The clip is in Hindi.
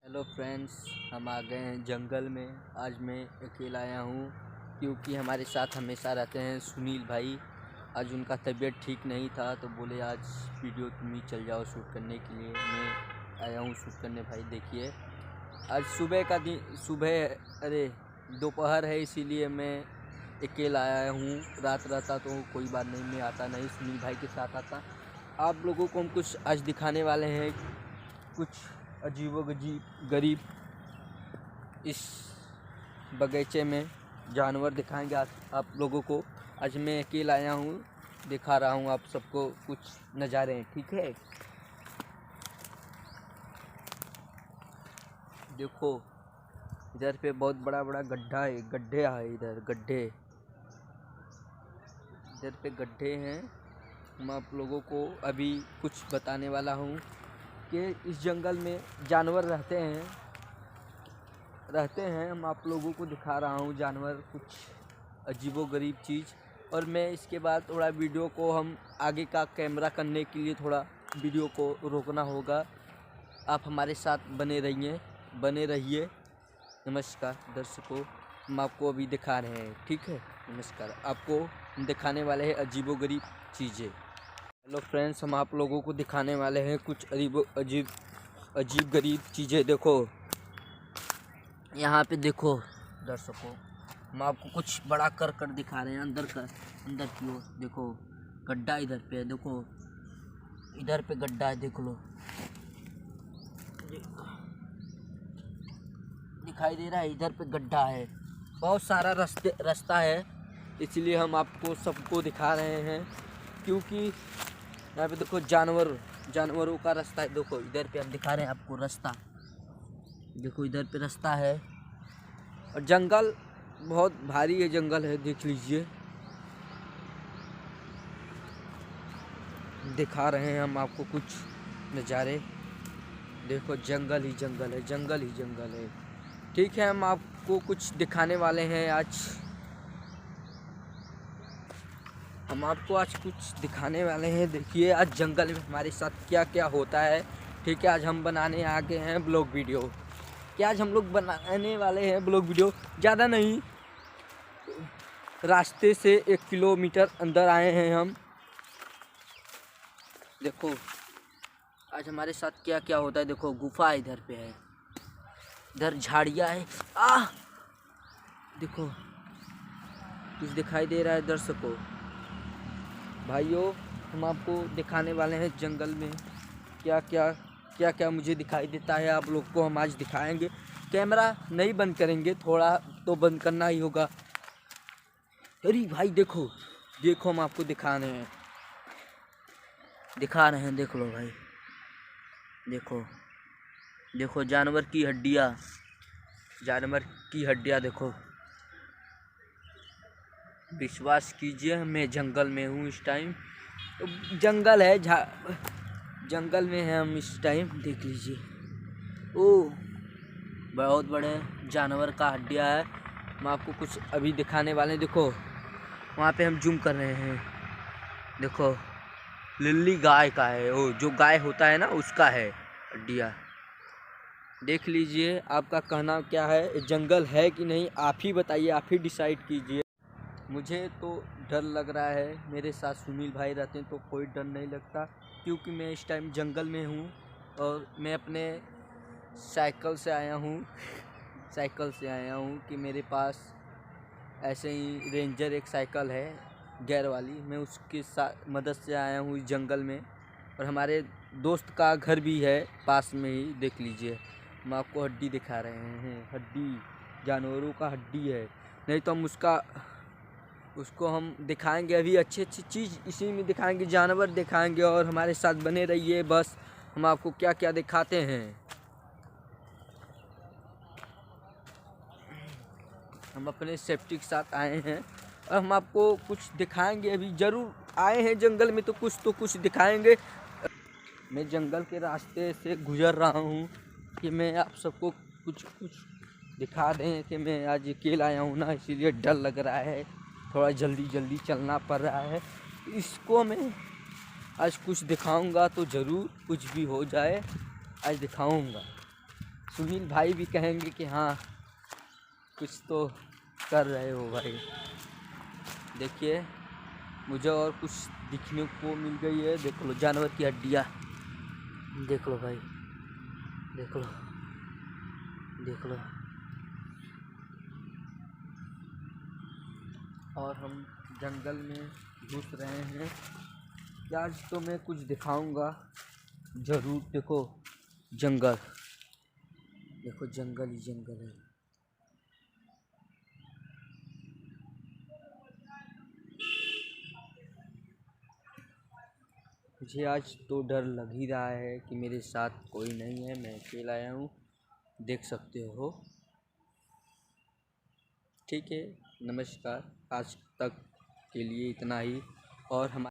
हेलो फ्रेंड्स, हम आ गए हैं जंगल में। आज मैं अकेला आया हूँ क्योंकि हमारे साथ हमेशा रहते हैं सुनील भाई। आज उनका तबीयत ठीक नहीं था तो बोले आज वीडियो तुम ही चल जाओ शूट करने के लिए। मैं आया हूँ शूट करने। भाई देखिए, आज सुबह का दिन, दोपहर है, इसीलिए मैं अकेला आया हूँ। रात रहता तो कोई बात नहीं, मैं आता नहीं, सुनील भाई के साथ आता। आप लोगों को हम कुछ आज दिखाने वाले हैं, कुछ गरीब इस बगीचे में जानवर दिखाएंगे आज आप लोगों को। आज मैं अकेला आया हूँ, दिखा रहा हूँ आप सबको कुछ नज़ारे, ठीक है। देखो इधर पे बहुत बड़ा बड़ा गड्ढा है, गड्ढे है इधर गड्ढे हैं। मैं आप लोगों को अभी कुछ बताने वाला हूँ कि इस जंगल में जानवर रहते हैं। हम आप लोगों को दिखा रहा हूँ जानवर, कुछ अजीबोगरीब चीज़। और मैं इसके बाद थोड़ा वीडियो को हम आगे का कैमरा करने के लिए थोड़ा वीडियो को रोकना होगा। आप हमारे साथ बने रहिए। नमस्कार दर्शकों, हम आपको अभी दिखा रहे हैं, ठीक है। नमस्कार, आपको हम दिखाने वाले हैं अजीबोगरीब चीज़ें। हेलो फ्रेंड्स, हम आप लोगों को दिखाने वाले हैं कुछ अजीब गरीब चीज़ें। देखो यहाँ पे देखो दर्शकों, हम आपको कुछ बड़ा कर दिखा रहे हैं। अंदर की ओर देखो, गड्ढा इधर पे है। देखो इधर पे गड्ढा है, देख लो, दिखाई दे रहा है। इधर पे गड्ढा है, बहुत सारा रास्ता है, इसलिए हम आपको सबको दिखा रहे हैं। क्योंकि यहाँ पे देखो जानवरों का रास्ता है। देखो इधर पे हम दिखा रहे हैं आपको रास्ता। देखो इधर पे रास्ता है और जंगल बहुत भारी है, जंगल है, देख लीजिए। दिखा रहे हैं हम आपको कुछ नज़ारे। देखो जंगल ही जंगल है, ठीक है। हम आपको कुछ दिखाने वाले हैं आज। हम आपको आज कुछ दिखाने वाले हैं। देखिए आज जंगल में हमारे साथ क्या क्या होता है, ठीक है। आज हम बनाने आ गए हैं ब्लॉग वीडियो। क्या आज हम लोग बनाने वाले हैं ब्लॉग वीडियो, ज़्यादा नहीं, रास्ते से 1 किलोमीटर अंदर आए हैं हम। देखो आज हमारे साथ क्या क्या होता है। देखो गुफा इधर पे है, इधर झाड़ियाँ है। देखो कुछ दिखाई दे रहा है दर्शकों। भाइयों, हम आपको दिखाने वाले हैं जंगल में क्या क्या मुझे दिखाई देता है, आप लोग को हम आज दिखाएंगे। कैमरा नहीं बंद करेंगे, थोड़ा तो बंद करना ही होगा। अरे भाई देखो हम आपको दिखा रहे हैं, देख लो भाई। देखो जानवर की हड्डियाँ देखो। विश्वास कीजिए मैं जंगल में हूँ इस टाइम, तो जंगल है, जंगल में है हम इस टाइम। देख लीजिए, ओ बहुत बड़े जानवर का हड्डियाँ है। हम आपको कुछ अभी दिखाने वाले हैं। देखो वहाँ पे हम जूम कर रहे हैं। देखो लिल्ली गाय का है, वो जो गाय होता है ना उसका है हड्डियाँ। देख लीजिए, आपका कहना क्या है, जंगल है कि नहीं, आप ही बताइए, आप ही डिसाइड कीजिए। मुझे तो डर लग रहा है, मेरे साथ सुनील भाई रहते हैं तो कोई डर नहीं लगता, क्योंकि मैं इस टाइम जंगल में हूँ और मैं अपने साइकिल से आया हूँ कि मेरे पास ऐसे ही रेंजर एक साइकिल है गियर वाली, मैं उसके साथ मदद से आया हूँ इस जंगल में। और हमारे दोस्त का घर भी है पास में ही, देख लीजिए। हम आपको हड्डी दिखा रहे हैं, हड्डी जानवरों का हड्डी है, नहीं तो हम उसको हम दिखाएंगे। अभी अच्छी चीज़ इसी में दिखाएंगे, जानवर दिखाएंगे, और हमारे साथ बने रहिए। बस हम आपको क्या क्या दिखाते हैं, हम अपने सेफ्टी के साथ आए हैं और हम आपको कुछ दिखाएंगे। अभी ज़रूर आए हैं जंगल में तो कुछ दिखाएंगे। मैं जंगल के रास्ते से गुजर रहा हूँ कि मैं आप सबको कुछ दिखा दें कि मैं आज अकेला आया हूँ ना, इसीलिए डर लग रहा है, थोड़ा जल्दी चलना पड़ रहा है। इसको मैं आज कुछ दिखाऊंगा तो ज़रूर, कुछ भी हो जाए आज दिखाऊंगा। सुनील भाई भी कहेंगे कि हाँ कुछ तो कर रहे हो भाई। देखिए मुझे और कुछ दिखने को मिल गई है। देख लो जानवर की हड्डियाँ, देख लो भाई, देख लो, देख लो। और हम जंगल में घुस रहे हैं। आज तो मैं कुछ दिखाऊंगा ज़रूर। देखो जंगल, देखो जंगल ही जंगल है। मुझे आज तो डर लग ही रहा है कि मेरे साथ कोई नहीं है, मैं अकेला आया हूँ, देख सकते हो। ठीक है, नमस्कार, आज तक के लिए इतना ही। और हम